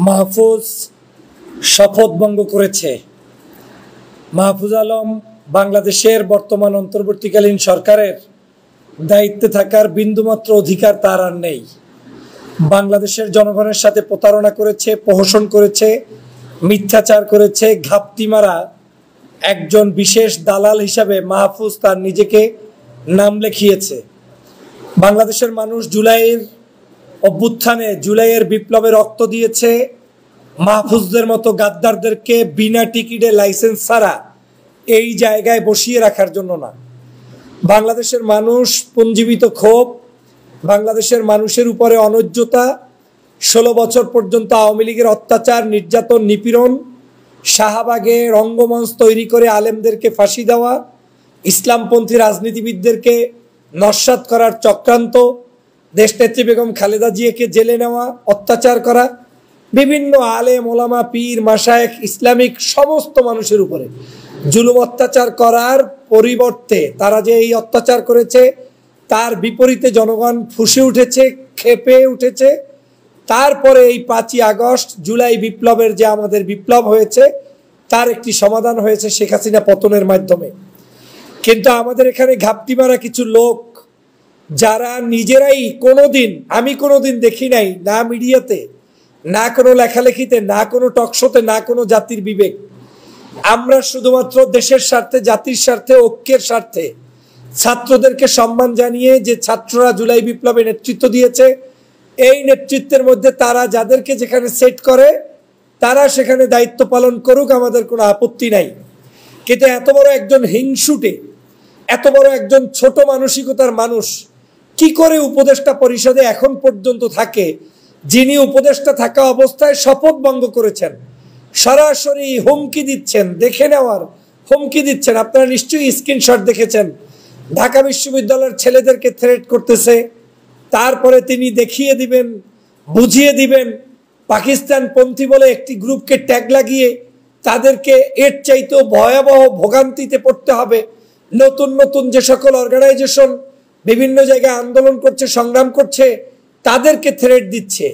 মাহফুজ শপথ ভঙ্গ করেছে। মাহফুজ আলম বাংলাদেশের বর্তমান অন্তর্বর্তীকালীন সরকারের দায়িত্বে থাকার বিন্দুমাত্র অধিকার তার আর নেই। বাংলাদেশের জনগণের সাথে প্রতারণা করেছে, প্রহসন করেছে, মিথ্যাচার করেছে, ঘাপটি মারা একজন বিশেষ দালাল হিসাবে মাহফুজ তার নিজেকে নাম লেখিয়েছে। বাংলাদেশের মানুষ জুলাইয়ের অভ্যুত্থানে, জুলাইয়ের বিপ্লবে রক্ত দিয়েছে মাহফুজদের মতো গাদ্দারদেরকে বিনা টিকিটে, লাইসেন্স ছাড়া এই জায়গায় বসিয়ে রাখার জন্য না। বাংলাদেশের মানুষ পুঞ্জীবিত ক্ষোভ, বাংলাদেশের মানুষের উপরে অনৈর্যতা, 16 বছর পর্যন্ত আওয়ামী লীগের অত্যাচার, নির্যাতন, নিপীড়ন, শাহবাগে রঙ্গমঞ্চ তৈরি করে আলেমদেরকে ফাঁসি দেওয়া, ইসলামপন্থী রাজনীতিবিদদেরকে নস্যাৎ করার চক্রান্ত, দেশনেত্রী বেগম খালেদা জিয়াকে জেলে নেওয়া, অত্যাচার করা, বিভিন্ন আলেম, ওলামা, পীর, মাশায়েখ, ইসলামিক সমস্ত মানুষের উপরে জুলুম অত্যাচার করার পরিবর্তে তারা যে এই অত্যাচার করেছে তার বিপরীতে জনগণ ফুঁসে উঠেছে, ক্ষেপে উঠেছে। তারপরে এই 5ই আগস্ট জুলাই বিপ্লবের যে আমাদের বিপ্লব হয়েছে তার একটি সমাধান হয়েছে শেখ হাসিনা পতনের মাধ্যমে। কিন্তু আমাদের এখানে ঘাপটি মারা কিছু লোক যারা নিজেরাই আমি কোনোদিন দেখি নাই, না মিডিয়াতে, না কোনো লেখালেখিতে, না কোনো টকশোতে, না কোনো জাতির বিবেক। আমরা শুধুমাত্র দেশের স্বার্থে, জাতির স্বার্থে, ঐক্যের স্বার্থে ছাত্রদেরকে সম্মান জানিয়ে, যে ছাত্ররা জুলাই বিপ্লবে নেতৃত্ব দিয়েছে, এই নেতৃত্বের মধ্যে তারা যাদেরকে যেখানে সেট করে তারা সেখানে দায়িত্ব পালন করুক, আমাদের কোনো আপত্তি নাই। কিন্তু এত বড় একজন হিংসুটে, এত বড় একজন ছোট মানসিকতার মানুষ কি করে উপদেষ্টা পরিষদে এখন পর্যন্ত থাকে, যিনি উপদেষ্টা থাকা অবস্থায় শপথ ভঙ্গ করেছেন, সরাসরি হুমকি দিচ্ছেন, দেখে নেওয়ার হুমকি দিচ্ছেন। আপনারা নিশ্চয়ই স্ক্রিনশট দেখেছেন। ঢাকা বিশ্ববিদ্যালয়ের ছেলেদেরকে থ্রেট করতেছে, তারপরে তিনি দেখিয়ে দিবেন, বুঝিয়ে দিবেন, পাকিস্তানপন্থী বলে একটি গ্রুপকে ট্যাগ লাগিয়ে তাদেরকে এর চাইতেও ভয়াবহ ভোগান্তিতে পড়তে হবে। নতুন নতুন যে সকল অর্গানাইজেশন বিভিন্ন জায়গায় আন্দোলন করছে, সংগ্রাম করছে, তাদেরকে থ্রেট দিচ্ছে।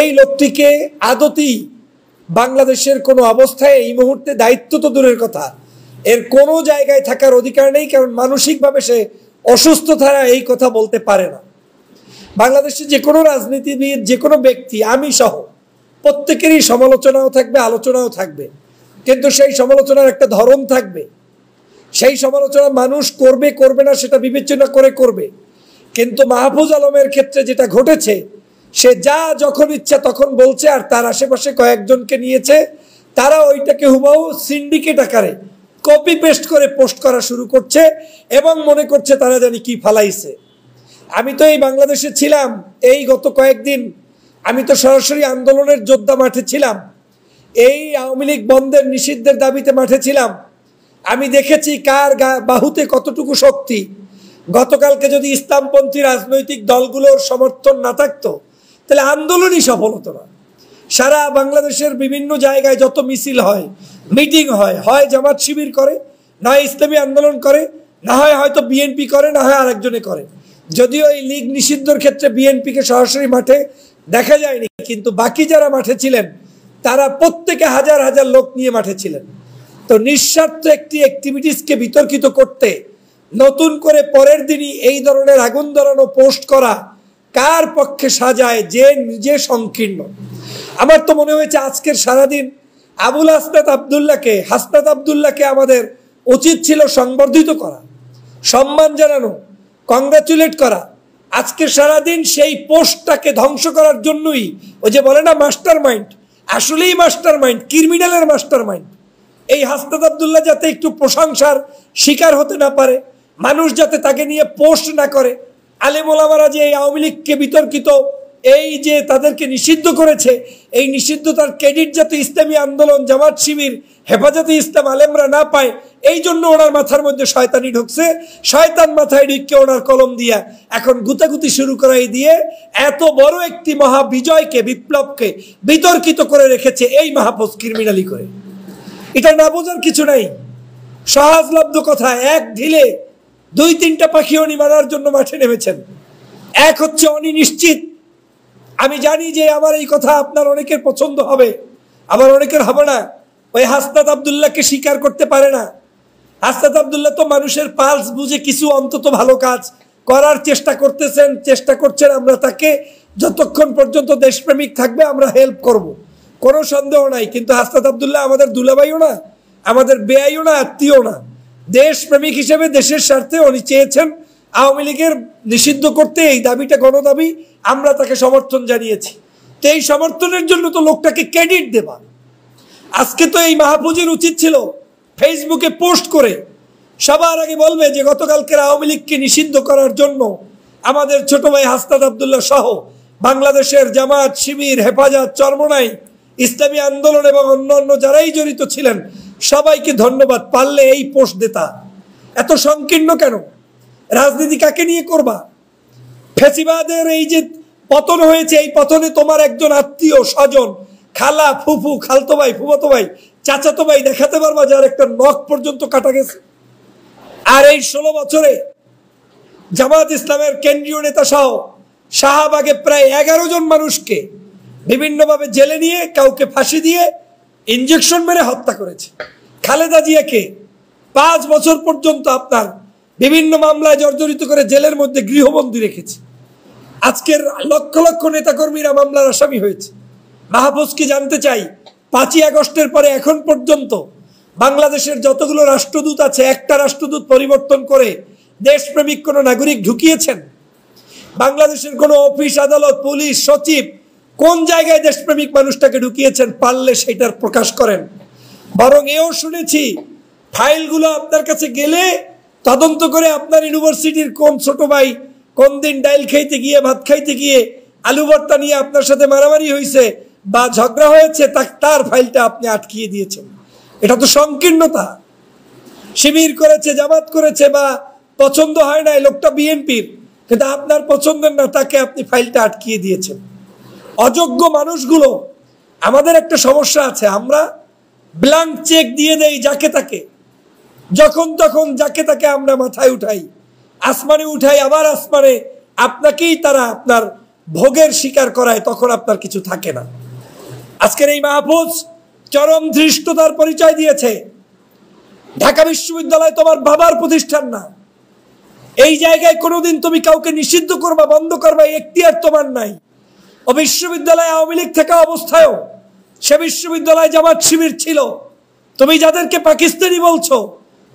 এই লোকটিকে আদতেই বাংলাদেশের কোনো অবস্থায় এই মুহূর্তে দায়িত্ব তো দূরের কথা, এর কোনো জায়গায় থাকার অধিকার নেই, কারণ মানসিকভাবে সে অসুস্থ ছাড়া এই কথা বলতে পারে না। বাংলাদেশে যে কোনো রাজনীতিবিদ, যে কোনো ব্যক্তি, আমি সহ প্রত্যেকেরই সমালোচনাও থাকবে, আলোচনাও থাকবে, কিন্তু সেই সমালোচনার একটা ধরন থাকবে। সেই সমালোচনা মানুষ করবে করবে না সেটা বিবেচনা করে করবে। কিন্তু মাহফুজ আলমের ক্ষেত্রে যেটা ঘটেছে, সে যা যখন ইচ্ছা তখন বলছে, আর তার আশেপাশে কয়েকজনকে নিয়েছে, তারা ওইটাকে হুবহু সিন্ডিকেট আকারে কপি পেস্ট করে পোস্ট করা শুরু করছে এবং মনে করছে তারা জানি কি ফালাইছে। আমি তো এই বাংলাদেশে ছিলাম, এই গত কয়েকদিন আমি তো সরাসরি আন্দোলনের যোদ্ধা মাঠে ছিলাম, এই আওয়ামী লীগ বন্ধের নিষিদ্ধের দাবিতে মাঠে ছিলাম। আমি দেখেছি কার বাহুতে কতটুকু শক্তি। গতকালকে যদি ইসলামপন্থী রাজনৈতিক দলগুলোর সমর্থন না থাকতো তাহলে আন্দোলনই সফল হতো না। সারা বাংলাদেশের বিভিন্ন জায়গায় যত মিছিল হয়, মিটিং হয়, হয় জামাত শিবির করে, না হয় ইসলামী আন্দোলন করে, না হয় হয়তো বিএনপি করে, না হয় আরেকজনে করে। যদিও এই লীগ নিষিদ্ধর ক্ষেত্রে বিএনপিকে সরাসরি মাঠে দেখা যায়নি, কিন্তু বাকি যারা মাঠে ছিলেন তারা প্রত্যেকে হাজার হাজার লোক নিয়ে মাঠে ছিলেন। তো নিঃস্বার্থ একটি অ্যাক্টিভিটিসকে বিতর্কিত করতে নতুন করে পরের দিনই এই ধরনের আগুন ধরানো পোস্ট করা কার পক্ষে সাজায়, যে নিজে সংকীর্ণ। আমার তো মনে হয়েছে আজকের সারাদিন হাসনাত আবদুল্লাহকে আমাদের উচিত ছিল সংবর্ধিত করা, সম্মান জানানো, কংগ্রাচুলেট করা। আজকে সারাদিন সেই পোস্টটাকে ধ্বংস করার জন্যই, ওই যে বলে না মাস্টার মাইন্ড, আসলেই মাস্টার মাইন্ড, ক্রিমিনালের মাস্টার মাইন্ড। এই হাসনাত আবদুল্লাহ যাতে একটু প্রশংসার শিকার হতে না পারে, মানুষ যাতে তাকে নিয়ে পোস্ট না করে, আলেম ওলামারা যে এই আওয়ামী লীগকে বিতর্কিত, এই যে তাদেরকে নিষিদ্ধ করেছে, এই নিষিদ্ধতার ক্রেডিট যাতে ইসলামী আন্দোলন, জামাত শিবির, হেফাজতে ইসলাম, আলেমরা না পায়, এই জন্য ওনার মাথার মধ্যে শয়তানি ঢুকছে। শয়তান মাথায় ঢুকে ওনার কলম দিয়া এখন গুতাগুতি শুরু করাই দিয়ে এত বড় একটি মহা বিজয়কে, বিপ্লবকে বিতর্কিত করে রেখেছে এই মাহফুজ ক্রিমিনালি করে। এটা না বোঝার কিছু নাই, সহজলব্ধ কথা। এক ঢিলে 2-3টা পাখি উনি মারার জন্য মাঠে নেমেছেন। এক হচ্ছে উনি নিশ্চিত আমি জানি যে আমার এই কথা আপনার অনেকের পছন্দ হবে, আবার অনেকের হবে না। ওই হাসনাত আব্দুল্লাহকে স্বীকার করতে পারে না। হাসনাত আব্দুল্লাহ তো মানুষের পালস বুঝে কিছু অন্তত ভালো কাজ করার চেষ্টা করছেন। আমরা তাকে যতক্ষণ পর্যন্ত দেশপ্রেমিক থাকবে আমরা হেল্প করব, কোনো সন্দেহ নাই। কিন্তু হাসনাত আব্দুল্লাহ আমাদের দুলাভাইও না, আমাদের বেআইও না, আত্মীয় না। দেশপ্রেমিক হিসেবে দেশের স্বার্থে উনি চেয়েছেন আওয়ামী লীগের নিষিদ্ধ করতে। এই দাবিটা গণদাবি, আমরা তাকে সমর্থন জানিয়েছি। তো এই সমর্থনের জন্য তো লোকটাকে ক্রেডিট দেবা। আজকে তো এই মাহফুজের উচিত ছিল ফেসবুকে পোস্ট করে সবার আগে বলবে যে গতকালকের আওয়ামী লীগকে নিষিদ্ধ করার জন্য আমাদের ছোট ভাই হাসনাত আব্দুল্লাহ সহ বাংলাদেশের জামাত, শিবির, হেফাজত, চরমনাই, ইসলামী আন্দোলন এবং অন্যান্য যারাই জড়িত ছিলেন সবাইকে ধন্যবাদ। পারলে এই পোস্ট দেতা। এত সংকীর্ণ কেন? রাজনীতি কাকে নিয়ে করবা? ফেসিবাদের এই যে পতন হয়েছে, এই পতনে তোমার একজন আত্মীয় স্বজন, খালা, ফুফু, খালতো ভাই, ফুফাতো ভাই, চাচাতো ভাই দেখাতে পারবা যার একটা নখ পর্যন্ত কাটা গেছে? আর এই 16 বছরে জামাত ইসলামের কেন্দ্রীয় নেতা সহ শাহবাগে প্রায় 11 জন মানুষকে বিভিন্নভাবে জেলে নিয়ে কাউকে ফাঁসি দিয়ে ইনজেকশন মেরে হত্যা করেছে। খালেদা জিয়াকে 5 বছর পর্যন্ত আপনার বিভিন্ন মামলায় জর্জরিত করে জেলের মধ্যে গৃহবন্দী রেখেছে। আজকের লক্ষ লক্ষ নেতাকর্মীরা মামলার আসামি হয়েছে। মাহফুজকে জানতে চাই, 5ই আগস্টের পরে এখন পর্যন্ত বাংলাদেশের যতগুলো রাষ্ট্রদূত আছে, একটা রাষ্ট্রদূত পরিবর্তন করে দেশপ্রেমিক কোনো নাগরিক ঢুকিয়েছেন? বাংলাদেশের কোনো অফিস, আদালত, পুলিশ, সচিব কোন জায়গায় দেশপ্রেমিক মানুষটাকে ঢুকিয়েছেন? পারলে সেটার প্রকাশ করেন। বরং এও শুনেছি ফাইলগুলো আপনার কাছে গেলে তদন্ত করে আপনার ইউনিভার্সিটির কোন ছোট ভাই কোন দিন ডাইল খাইতে গিয়ে, ভাত খাইতে গিয়ে আলু ভর্তা নিয়ে আপনার সাথে মারামারি হয়েছে বা ঝগড়া হয়েছে, তার ফাইলটা আপনি আটকিয়ে দিয়েছেন। এটা তো সংকীর্ণতা। শিবির করেছে, জামাত করেছে, বা পছন্দ হয় না লোকটা বিএনপির, কিন্তু আপনার পছন্দের না, তাকে আপনি ফাইলটা আটকিয়ে দিয়েছেন। অযোগ্য মানুষগুলো, আমাদের একটা সমস্যা আছে, আমরা ব্ল্যাঙ্ক চেক দিয়ে দেই যাকে তাকে, যখন তখন যাকে তাকে আমরা মাথায় উঠাই, আসমানে উঠাই, আবার আসমানে আপনাকেই তারা আপনার ভোগের শিকার করায়, তখন আপনার কিছু থাকে না। আজকের এই মাহফুজ চরম ধৃষ্টতার পরিচয় দিয়েছে। ঢাকা বিশ্ববিদ্যালয় তোমার বাবার প্রতিষ্ঠান না। এই জায়গায় কোনোদিন তুমি কাউকে নিষিদ্ধ করবা, বন্ধ করবা, এখতিয়ার তোমার নাই। ও বিশ্ববিদ্যালয় আওয়ামী লীগ থাকা অবস্থায়ও সে বিশ্ববিদ্যালয় জামাত শিবির ছিল। তুমি যাদেরকে পাকিস্তানি বলছো,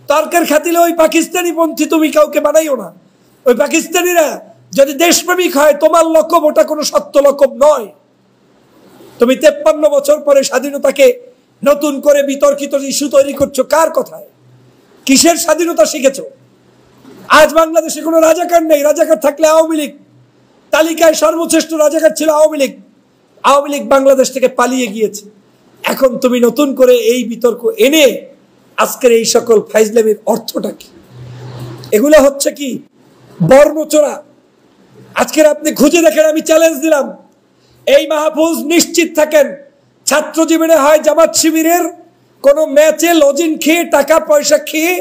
তর্কের খাতিলে ওই পাকিস্তানি পন্থী তুমি কাউকে বানাইও না। ওই পাকিস্তানিরা যদি দেশপ্রেমিক হয়, তোমার লক্ষ্য ওটা কোনো সত্য লক্ষ্য নয়। তুমি 53 বছর পরে স্বাধীনতাকে নতুন করে বিতর্কিত ইস্যু তৈরি করছো। কার কথায়? কিসের স্বাধীনতা শিখেছো? আজ বাংলাদেশে কোনো রাজাকার নেই। রাজাকার থাকলে আওয়ামী লীগ, তালিকায় সর্বশ্রেষ্ঠ রাজাকার ছিল আওয়ামী লীগ। আওয়ামী লীগ বাংলাদেশ থেকে পালিয়ে গিয়েছে। এখন তুমি নতুন করে এই বিতর্ক এনে আজকের এই সকল ফাইজলামির অর্থটা কি? এগুলো হচ্ছে কি বর্ণচোরা। আজকের আপনি খুঁজে দেখেন, আমি চ্যালেঞ্জ দিলাম, এই মাহফুজ নিশ্চিত থাকেন ছাত্র জীবনে হয় জামাত শিবিরের কোনো ম্যাচে লজিং খেয়ে, টাকা পয়সা খেয়ে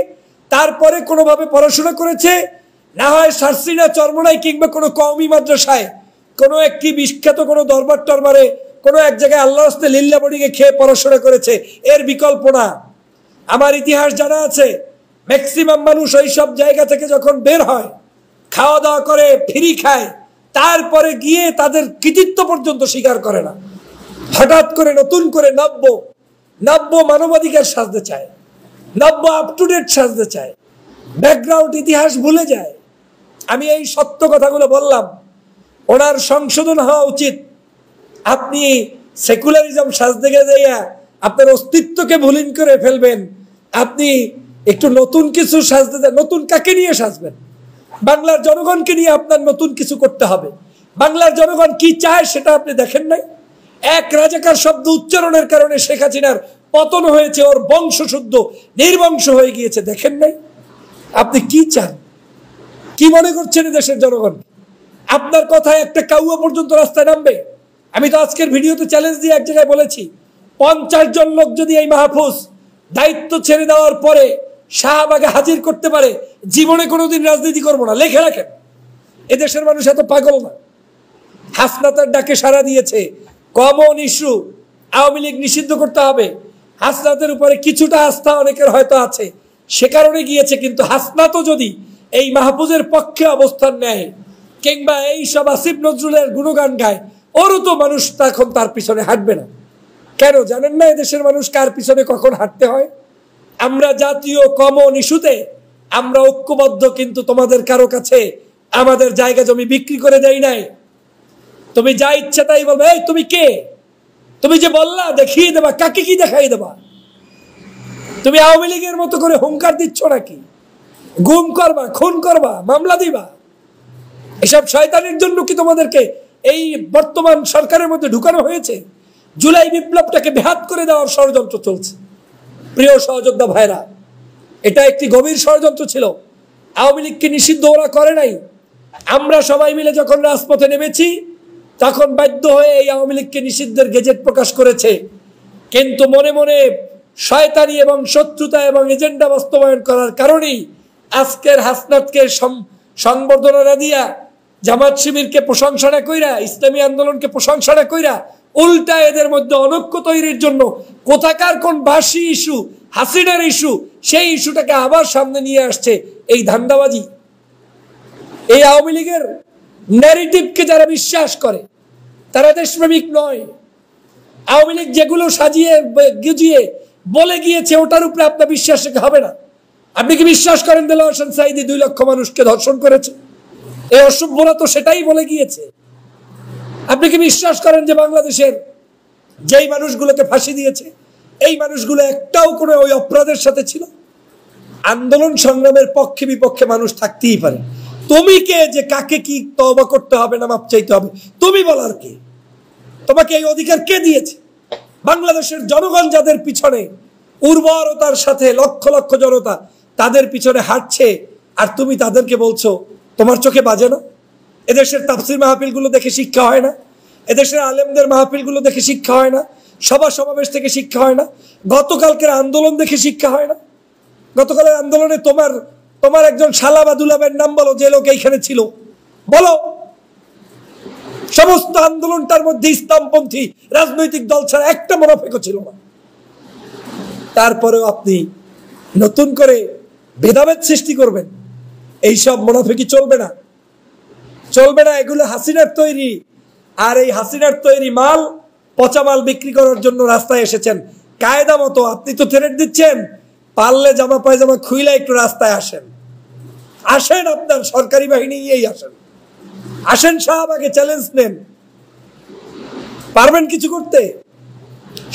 তারপরে কোনোভাবে পড়াশোনা করেছে, না হয় সারসিনা, চরমনাই কিংবা কোনো কওমি মাদ্রাসায় কোনো একটি বিখ্যাত কোনো দরবার টরবারে কোনো এক জায়গায় আল্লাহ রাস্তে লিল্লা বডিকে খেয়ে পড়াশোনা করেছে। এর বিকল্প না। আমার ইতিহাস জানা আছে, ম্যাক্সিমাম মানুষ ওই সব জায়গা থেকে যখন বের হয়, খাওয়া দাওয়া করে, ফ্রি খায়, তারপরে গিয়ে তাদের কৃতিত্ব পর্যন্ত স্বীকার করে না। হঠাৎ করে নতুন করে নব্য মানবাধিকার সাজতে চায়, নব্য আপ টু ডেট সাজতে চায়, ব্যাকগ্রাউন্ড ইতিহাস ভুলে যায়। আমি এই সত্য কথাগুলো বললাম, ওনার সংশোধন হওয়া উচিত। আপনি সেকুলারিজম সাজতে গিয়ে আপনার অস্তিত্বকে ভুলিন করে ফেলবেন। আপনি একটু নতুন কিছু সাজতে চান, নতুন কাকে নিয়ে সাজবেন? বাংলার জনগণকে নিয়ে আপনার নতুন কিছু করতে হবে। বাংলার জনগণ কি চায় সেটা আপনি দেখেন নাই? এক রাজাকার শব্দ উচ্চারণের কারণে শেখ হাসিনার পতন হয়েছে, ওর বংশ শুদ্ধ নির্বংশ হয়ে গিয়েছে, দেখেন নাই? আপনি কি চান? কি মনে করছেন দেশের জনগণ? আপনার কথায় একটা কাউয়া পর্যন্ত রাস্তায় নামবে? আমি তো আজকের ভিডিওতে চ্যালেঞ্জ দিয়ে এক জায়গায় বলেছি, 50 জন লোক যদি এই মাহফুজ দায়িত্ব ছেড়ে দেওয়ার পরে শাহবাগে হাজির করতে পারে, জীবনে কোনোদিন রাজনীতি করবো না, লেখে রাখেন। এদেশের মানুষ এত পাগল না। হাসনাতের ডাকে সাড়া দিয়েছে। কমন ইস্যু, আওয়ামী লীগ নিষিদ্ধ করতে হবে। হাসনাতের উপরে কিছুটা আস্থা অনেকের হয়তো আছে, সে কারণে গিয়েছে। কিন্তু হাসনাতও যদি এই মাহফুজের পক্ষে অবস্থান নেয় কিংবা এই সব আসিফ নজরুলের গুণগান গায়, ওরও তো মানুষ তখন তার পিছনে হাঁটবে না। কেন জানেন না এদেশের মানুষ কার পিছনে কখন হাঁটতে হয়? আমরা জাতীয় কমন ইস্যুতে আমরা ঐক্যবদ্ধ, কিন্তু তোমাদের কারো কাছে আমাদের জায়গা জমি বিক্রি করে দেই নাই। তুমি যা ইচ্ছা তাই বলবে, এই তুমি কে? তুমি যে বললা দেখিয়ে দেবা, কাকে কি দেখাই দেবা? তুমি আওয়ামী লীগের মতো করে হুঙ্কার দিচ্ছ নাকি? গুম করবা, খুন করবা, মামলা দিবা? এসব শয়তানের জন্য কি তোমাদেরকে এই বর্তমান সরকারের মধ্যে ঢুকানো হয়েছে? জুলাই বিপ্লবটাকে বেহাত করে দেওয়ার ষড়যন্ত্র চলছে। প্রিয় সহযোদ্ধা ভাইরা, এটা একটি গভীর ষড়যন্ত্র ছিল। আওয়ামী লীগকে নিষিদ্ধ ওরা করে নাই। আমরা সবাই মিলে যখন রাজপথে নেমেছি তখন বাধ্য হয়ে এই আওয়ামী লীগকে নিষিদ্ধের গেজেট প্রকাশ করেছে। কিন্তু মনে মনে শয়তানি এবং শত্রুতা এবং এজেন্ডা বাস্তবায়ন করার কারণেই আজকের হাসনাতকে সংবর্ধনা না দিয়া, জামাত শিবিরকে প্রশংসা না কইরা, ইসলামী আন্দোলনকে প্রশংসা না কইরা, উল্টা এদের মধ্যে অনৈক্য তৈরির জন্য কোথাকার কোন বাসি ইস্যু, হাসিনার ইস্যু, সেই ইস্যুটাকে আবার সামনে নিয়ে আসছে এই ধান্দাবাজি। এই আওয়ামী লীগের ন্যারেটিভকে যারা বিশ্বাস করে তারা দেশপ্রেমিক নয়। আওয়ামী লীগ যেগুলো সাজিয়ে গুজিয়ে বলে গিয়েছে ওটার উপরে আপনার বিশ্বাস হবে না। আপনি কি বিশ্বাস করেন দেলোয়ার হোসেন সাঈদী 2 লক্ষ মানুষকে ধর্ষণ করেছে? এই অসভ্যরা তো সেটাই বলে গিয়েছে। আপনি কি বিশ্বাস করেন যে বাংলাদেশের যেই মানুষগুলোকে ফাঁসি দিয়েছে এই মানুষগুলো একটাও কোনো ওই অপরাধের সাথে ছিল? আন্দোলন সংগ্রামের পক্ষে বিপক্ষে মানুষ থাকতেই পারে। তুমি কে যে কাকে কি তওবা করতে হবে না মাপ চাইতে হবে? তুমি বলার কে? তোমাকে এই অধিকার কে দিয়েছে? বাংলাদেশের জনগণ যাদের পিছনে উর্বরতার সাথে লক্ষ লক্ষ জনতা তাদের পিছনে হাঁটছে, আর তুমি তাদেরকে বলছো তোমার চোখে বাজে না? এদেশের তাফসীর মাহফিলগুলো দেখে শিক্ষা হয় না? এদেশের আলেমদের মাহফিলগুলো দেখে শিক্ষা হয় না? সভা সমাবেশ থেকে শিক্ষা হয় না? গতকালকের আন্দোলন দেখে শিক্ষা হয় না? গতকালের আন্দোলনে তোমার একজন শালা বা দুলাবের নাম বলো যে লোক এইখানে ছিল, বলো। সমস্ত আন্দোলনটার মধ্যে ইসলামপন্থী রাজনৈতিক দল ছাড়া একটা মুনাফিকও ছিল না। তারপরেও আপনি নতুন করে ভেদাভেদ সৃষ্টি করবেন। এইসব মুনাফিকি চলবে না, চলবে না। এগুলো হাসিনার তৈরি, আর এই হাসিনার তৈরি মাল, পচা মাল বিক্রি করার জন্য রাস্তায় এসেছেন কায়দা মতো। আপনি তো থ্রেট দিচ্ছেন, পারলে জামা পায়জামা খুইলে একটু রাস্তায় আসেন। আসেন, আপনার সরকারি বাহিনী নিয়েই আসেন। আসেন শাহবাগে, চ্যালেঞ্জ নেন। পারবেন কিছু করতে?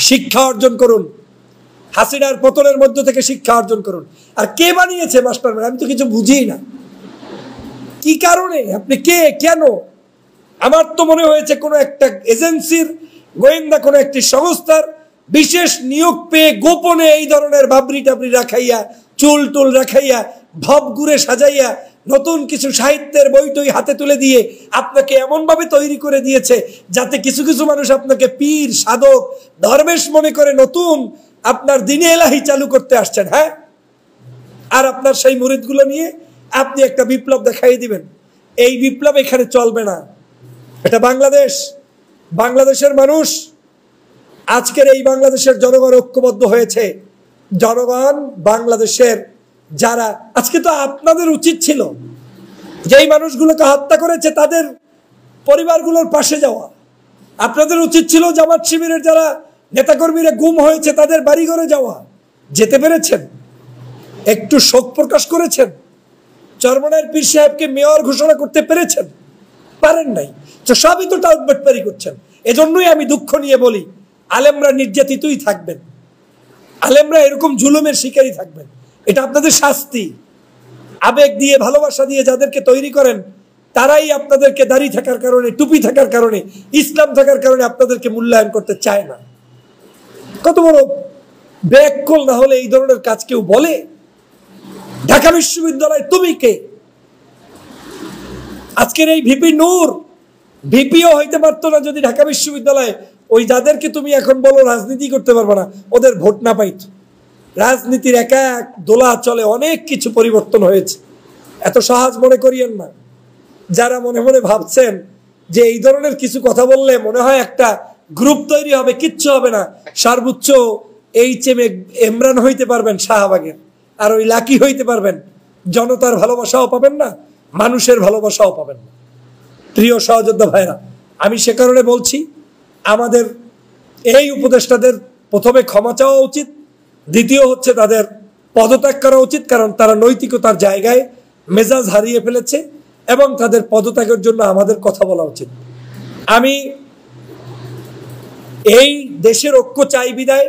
শিক্ষা অর্জন করুন, হাসিনার পতনের মধ্য থেকে শিক্ষা অর্জন করুন। আর কে বানিয়েছে মাস্টারম্যান? আমি তো কিছু বুঝি না। কি কারণে? আপনি কে? কেন? আমার তো মনে হয়েছে কোনো একটা এজেন্সির গোয়েন্দা, কোনো একটি সংস্থার বিশেষ নিয়োগ পেয়ে গোপনে এই ধরনের বাবরি টাবরি রাখাইয়া, চুল টুল রাখাইয়া, ভব ঘুরে সাজাইয়া, নতুন কিছু সাহিত্যের বইটই হাতে তুলে দিয়ে আপনাকে এমনভাবে তৈরি করে দিয়েছে যাতে কিছু কিছু মানুষ আপনাকে পীর, সাধক, ধর্মেশ মনে করে নতুন আপনার দিনে এলাহি চালু করতে আসছেন। হ্যাঁ, আর আপনার সেই মুরিদগুলো নিয়ে আপনি একটা বিপ্লব দেখাই দিবেন। এই বিপ্লব এখানে চলবে না। এটা বাংলাদেশ, বাংলাদেশের মানুষ, আজকের এই বাংলাদেশের জনগণ ঐক্যবদ্ধ হয়েছে। জনগণ বাংলাদেশের যারা, আজকে তো আপনাদের উচিত ছিল যেই মানুষগুলোকে হত্যা করেছে তাদের পরিবারগুলোর পাশে যাওয়া। আপনাদের উচিত ছিল জামাত শিবিরের যারা নেতাকর্মীরা গুম হয়েছে তাদের বাড়িঘরে যাওয়া। যেতে পেরেছেন? একটু শোক প্রকাশ করেছেন? চরমনাইয়ের পীর সাহেবকে মেয়র ঘোষণা করতে পেরেছেন? পারেন নাই। তো সবই তো টাউটবাটপারি করছেন। এজন্যই আমি দুঃখ নিয়ে বলি, আলেমরা নির্যাতিতই থাকবেন, আলেমরা এরকম জুলুমের শিকারী থাকবেন। এটা আপনাদের শাস্তি। আবেগ দিয়ে, ভালোবাসা দিয়ে যাদেরকে তৈরি করেন তারাই আপনাদেরকে দাড়ি থাকার কারণে, টুপি থাকার কারণে, ইসলাম থাকার কারণে আপনাদেরকে মূল্যায়ন করতে চায় না। কত বড় ব্যাককল না হলে এই ধরনের কাজ কেউ বলে? ঢাকা বিশ্ববিদ্যালয় তুমি কে? আজকের এই ভিপি নূর ভিপিও হইতে পারতো না যদি ঢাকা বিশ্ববিদ্যালয়ে ওই যাদেরকে তুমি এখন বলো রাজনীতি করতে পারবো না, ওদের ভোট না পাইতো। রাজনীতির এক এক দোলা চলে, অনেক কিছু পরিবর্তন হয়েছে। এত সহজ মনে করিয়েন না। যারা মনে মনে ভাবছেন যে এই ধরনের কিছু কথা বললে মনে হয় একটা গ্রুপ তৈরি হবে, কিচ্ছু হবে না, সর্বোচ্চ ইমরান হইতে পারবেন শাহবাগের, আর ওই লাকি হইতে পারবেন, জনতার ভালোবাসাও পাবেন না, মানুষের ভালোবাসাও পাবেন না। প্রিয় সহযোদ্ধা ভাইরা, আমি সে কারণে বলছি আমাদের এই উপদেষ্টাদের প্রথমে ক্ষমা চাওয়া উচিত, দ্বিতীয় হচ্ছে তাদের পদত্যাগ করা উচিত, কারণ তারা নৈতিকতার জায়গায় মেজাজ হারিয়ে ফেলেছে এবং তাদের পদত্যাগের জন্য আমাদের কথা বলা উচিত। আমি এই দেশের ঐক্য চাই বিদায়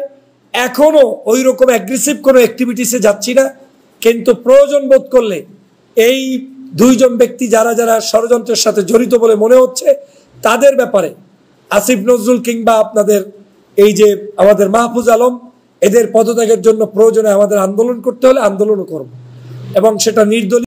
এখনো ওই রকম অ্যাগ্রেসিভ কোনো অ্যাক্টিভিটিসে যাচ্ছি না, কিন্তু প্রয়োজন বোধ করলে এই দুইজন ব্যক্তি যারা যারা ষড়যন্ত্রের সাথে জড়িত বলে মনে হচ্ছে তাদের ব্যাপারে আসিফ নজরুল কিংবা আপনাদের এই যে আমাদের মাহফুজ আলম, এদের পদত্যাগের জন্য প্রয়োজনে আমাদের আন্দোলন করতে হলে আন্দোলনও করব এবং সেটা নির্দলীয়